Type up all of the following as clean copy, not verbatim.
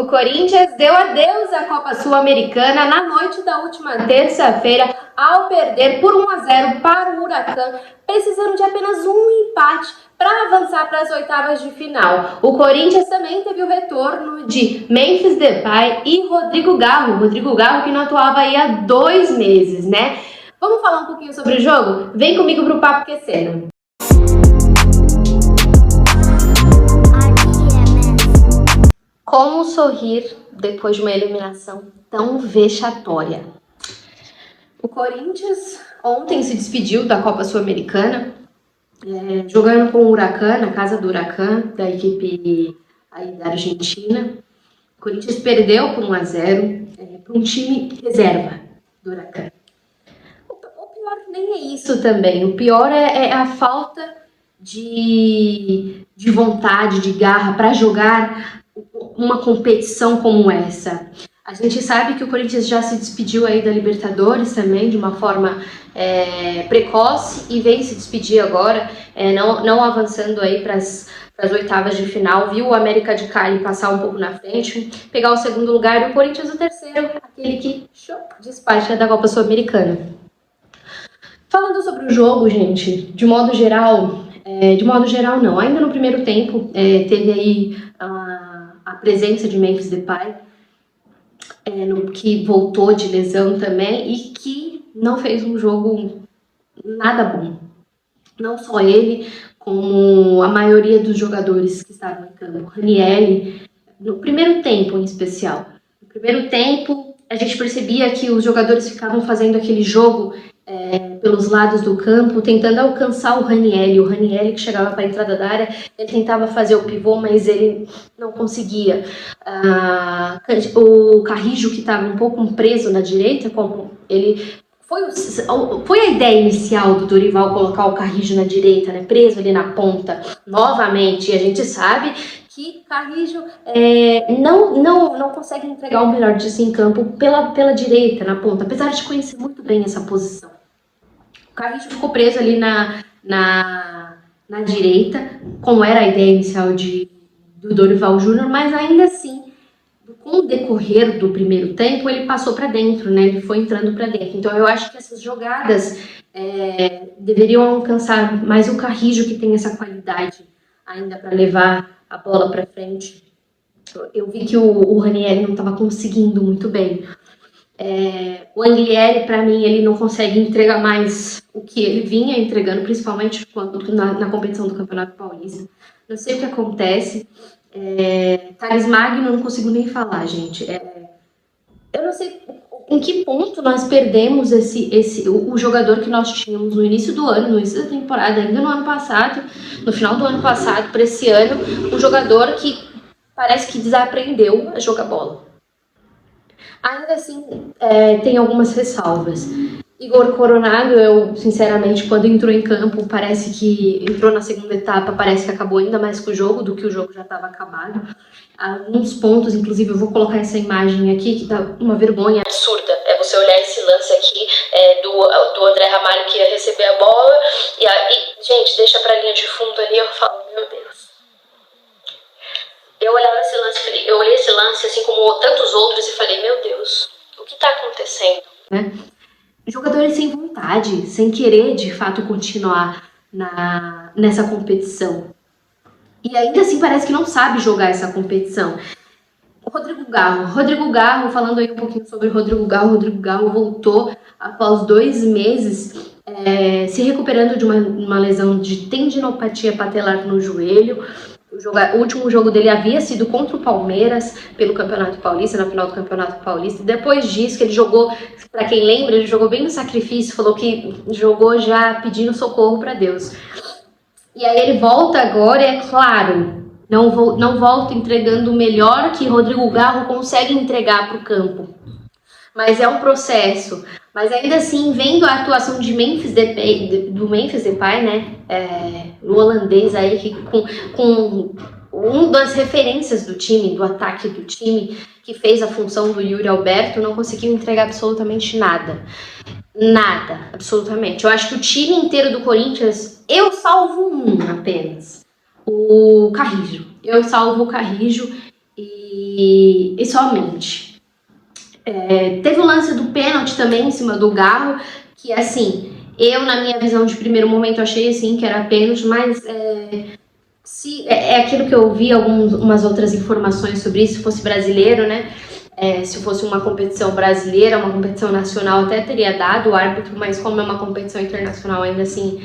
O Corinthians deu adeus à Copa Sul-Americana na noite da última terça-feira ao perder por 1-0 para o Huracan, precisando de apenas um empate para avançar para as oitavas de final. O Corinthians também teve o retorno de Memphis Depay e Rodrigo Garro. Rodrigo Garro que não atuava aí há 2 meses, né? Vamos falar um pouquinho sobre o jogo? Vem comigo pro Papo Quecendo. Como sorrir depois de uma eliminação tão vexatória? O Corinthians ontem se despediu da Copa Sul-Americana, jogando com o Huracan, na casa do Huracan, da equipe aí da Argentina. O Corinthians perdeu por 1-0 para um time reserva do Huracan. O pior nem é isso também, o pior é a falta de vontade, de garra para jogar uma competição como essa. A gente sabe que o Corinthians já se despediu aí da Libertadores também de uma forma precoce e vem se despedir agora, não avançando aí para as oitavas de final. Viu o América de Cali passar um pouco na frente, pegar o segundo lugar e o Corinthians o terceiro, aquele que despacha da Copa Sul-Americana. Falando sobre o jogo, gente, de modo geral não, ainda no primeiro tempo teve aí a presença de Memphis Depay, que voltou de lesão também e que não fez um jogo nada bom. Não só ele, como a maioria dos jogadores que estavam em campo. Ranieri, no primeiro tempo em especial. No primeiro tempo, a gente percebia que os jogadores ficavam fazendo aquele jogo pelos lados do campo, tentando alcançar o Ranieri que chegava para a entrada da área, ele tentava fazer o pivô, mas ele não conseguia. O Carrijo, que estava um pouco preso na direita, como ele foi a ideia inicial do Dorival colocar o Carrijo na direita, né, preso ali na ponta, novamente, e a gente sabe que Carrijo não consegue entregar o melhor de si em campo pela direita, na ponta, apesar de conhecer muito bem essa posição. O Carrijo ficou preso ali na direita, como era a ideia inicial do Dorival Júnior, mas ainda assim, com o decorrer do primeiro tempo, ele passou para dentro, né? Ele foi entrando para dentro. Então eu acho que essas jogadas deveriam alcançar mais o Carrijo, que tem essa qualidade ainda para levar a bola para frente. Eu vi que o Ranieri não estava conseguindo muito bem. O Anglieri, para mim, ele não consegue entregar mais o que ele vinha entregando, principalmente na competição do Campeonato Paulista. Não sei o que acontece. Thales Magno, não consigo nem falar, gente. Eu não sei em que ponto nós perdemos o jogador que nós tínhamos no início do ano, no início da temporada, ainda no ano passado, no final do ano passado, para esse ano, um jogador que parece que desaprendeu a jogar bola. Ainda assim, tem algumas ressalvas. Igor Coronado, eu, sinceramente, quando entrou em campo, parece que entrou na segunda etapa, parece que acabou ainda mais com o jogo do que o jogo já estava acabado. Alguns pontos, inclusive, eu vou colocar essa imagem aqui, que dá uma vergonha absurda. Você olhar esse lance aqui do André Ramalho, que ia receber a bola, e gente, deixa pra linha de fundo ali, eu falo, meu Deus. Eu olhei esse lance, assim como tantos outros, e falei, meu Deus, o que está acontecendo? Né? Jogadores sem vontade, sem querer, de fato, continuar nessa competição. E ainda assim parece que não sabe jogar essa competição. Rodrigo Garro, falando aí um pouquinho sobre o Rodrigo Garro voltou após 2 meses se recuperando de uma lesão de tendinopatia patelar no joelho. O último jogo dele havia sido contra o Palmeiras pelo Campeonato Paulista, na final do Campeonato Paulista. Depois disso, que ele jogou, para quem lembra, ele jogou bem no sacrifício, falou que jogou já pedindo socorro para Deus. E aí ele volta agora, e é claro, não volta entregando o melhor que Rodrigo Garro consegue entregar para o campo. Mas é um processo. Mas ainda assim, vendo a atuação de Memphis Depay, né, o holandês aí, que com uma das referências do time, do ataque do time, que fez a função do Yuri Alberto, não conseguiu entregar absolutamente nada. Nada, absolutamente. Eu acho que o time inteiro do Corinthians, eu salvo um apenas. O Carrijo. Eu salvo o Carrijo e e somente. Teve o lance do pênalti também em cima do Garro, que assim, eu na minha visão de primeiro momento achei assim que era pênalti, mas se é aquilo que eu ouvi umas outras informações sobre isso, se fosse brasileiro, né? Se fosse uma competição brasileira, uma competição nacional, até teria dado o árbitro, mas como é uma competição internacional, ainda assim,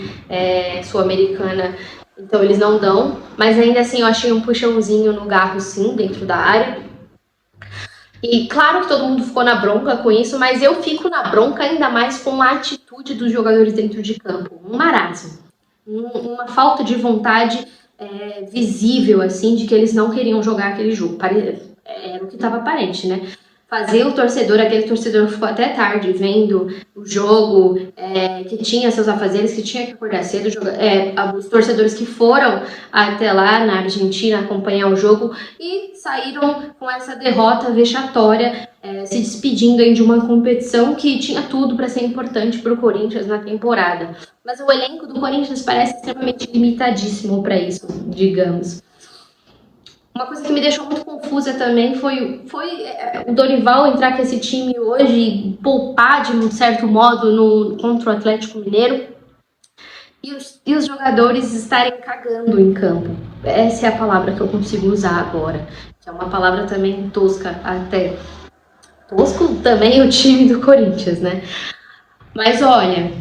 sul-americana, então eles não dão. Mas ainda assim, eu achei um puxãozinho no Garro, sim, dentro da área. E claro que todo mundo ficou na bronca com isso, mas eu fico na bronca ainda mais com a atitude dos jogadores dentro de campo. Um marasmo, uma falta de vontade visível, assim, de que eles não queriam jogar aquele jogo. Era o que estava aparente, né? Fazer o torcedor, aquele torcedor que ficou até tarde vendo o jogo, que tinha seus afazeres, que tinha que acordar cedo, os torcedores que foram até lá na Argentina acompanhar o jogo e saíram com essa derrota vexatória, se despedindo aí de uma competição que tinha tudo para ser importante para o Corinthians na temporada. Mas o elenco do Corinthians parece extremamente limitadíssimo para isso, digamos. Uma coisa que me deixou muito confusa também foi o Dorival entrar com esse time hoje e poupar de um certo modo contra o Atlético Mineiro e os jogadores estarem cagando em campo. Essa é a palavra que eu consigo usar agora, que é uma palavra também tosca até. Tosco também o time do Corinthians, né? Mas olha,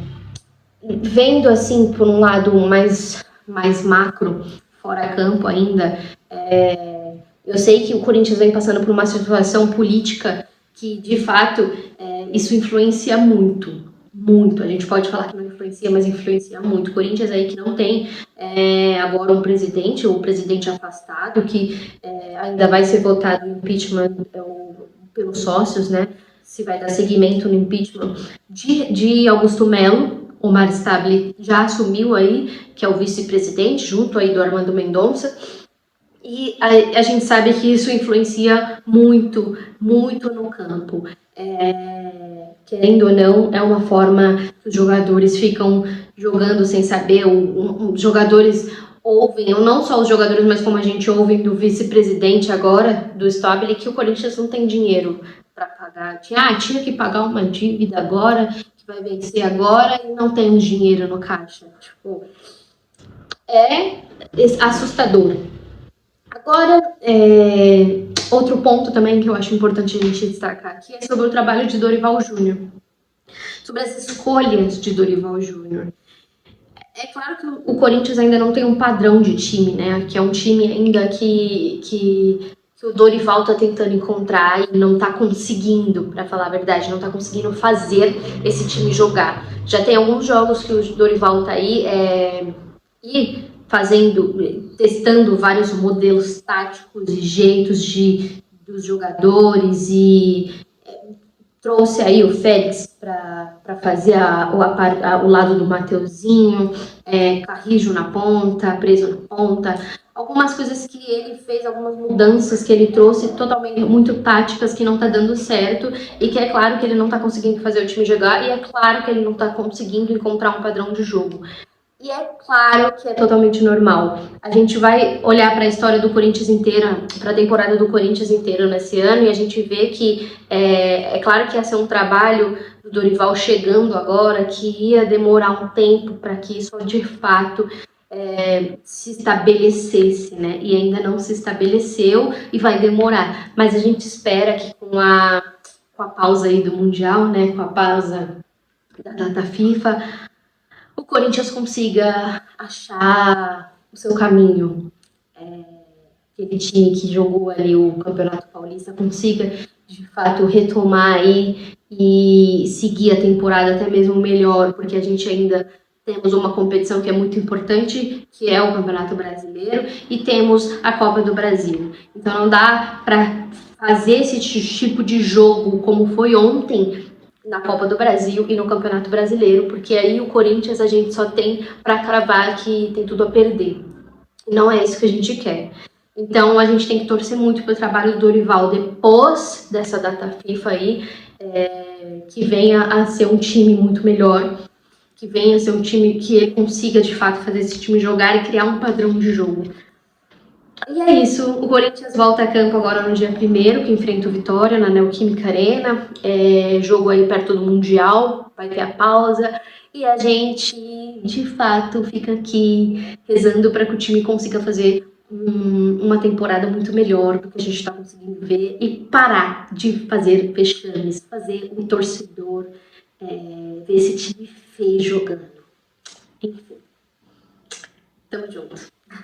vendo assim por um lado mais macro, fora campo ainda, eu sei que o Corinthians vem passando por uma situação política que, de fato, isso influencia muito. A gente pode falar que não influencia, mas influencia muito. O Corinthians aí que não tem agora um presidente, ou presidente afastado, que ainda vai ser votado no impeachment pelos sócios, né? Se vai dar seguimento no impeachment de Augusto Melo. O Omar Stabile já assumiu aí, que é o vice-presidente, junto aí do Armando Mendonça. E a gente sabe que isso influencia muito no campo. Querendo ou não, é uma forma que os jogadores ficam jogando sem saber. Os jogadores ouvem, ou não só os jogadores, mas como a gente ouve do vice-presidente agora, do Stabile, que o Corinthians não tem dinheiro para pagar. Tinha que pagar uma dívida agora, que vai vencer agora, e não tem dinheiro no caixa. Tipo, é assustador. Agora, outro ponto também que eu acho importante a gente destacar aqui é sobre o trabalho de Dorival Júnior, sobre as escolhas de Dorival Júnior. É claro que o Corinthians ainda não tem um padrão de time, né? Que é um time ainda que o Dorival está tentando encontrar e não está conseguindo, para falar a verdade, não está conseguindo fazer esse time jogar. Já tem alguns jogos que o Dorival está aí testando vários modelos táticos e jeitos dos jogadores e trouxe aí o Félix para fazer o lado do Mateuzinho, Carrijo na ponta, Preso na ponta, algumas coisas que ele fez, algumas mudanças que ele trouxe totalmente muito táticas que não está dando certo e que é claro que ele não está conseguindo fazer o time jogar e é claro que ele não está conseguindo encontrar um padrão de jogo. E é claro que é totalmente normal. A gente vai olhar para a história do Corinthians inteira, para a temporada do Corinthians inteiro nesse ano, e a gente vê que é claro que ia ser um trabalho do Dorival chegando agora, que ia demorar um tempo para que isso de fato se estabelecesse, né? E ainda não se estabeleceu e vai demorar. Mas a gente espera que com a pausa aí do Mundial, né? Com a pausa da data FIFA, o Corinthians consiga achar o seu caminho. Aquele time que jogou ali o Campeonato Paulista consiga, de fato, retomar aí e seguir a temporada até mesmo melhor, porque a gente ainda temos uma competição que é muito importante, que é o Campeonato Brasileiro, e temos a Copa do Brasil. Então não dá para fazer esse tipo de jogo como foi ontem, na Copa do Brasil e no Campeonato Brasileiro, porque aí o Corinthians a gente só tem para cravar que tem tudo a perder. Não é isso que a gente quer. Então a gente tem que torcer muito pelo trabalho do Dorival depois dessa data FIFA aí, que venha a ser um time muito melhor, que venha a ser um time que ele consiga de fato fazer esse time jogar e criar um padrão de jogo. E é isso, o Corinthians volta a campo agora no dia 1º, que enfrenta o Vitória na Neoquímica Arena, jogo aí perto do Mundial, vai ter a pausa, e a gente, de fato, fica aqui rezando para que o time consiga fazer uma temporada muito melhor do que a gente está conseguindo ver e parar de fazer vexames, fazer o torcedor ver esse time feio jogando. Enfim, tamo junto.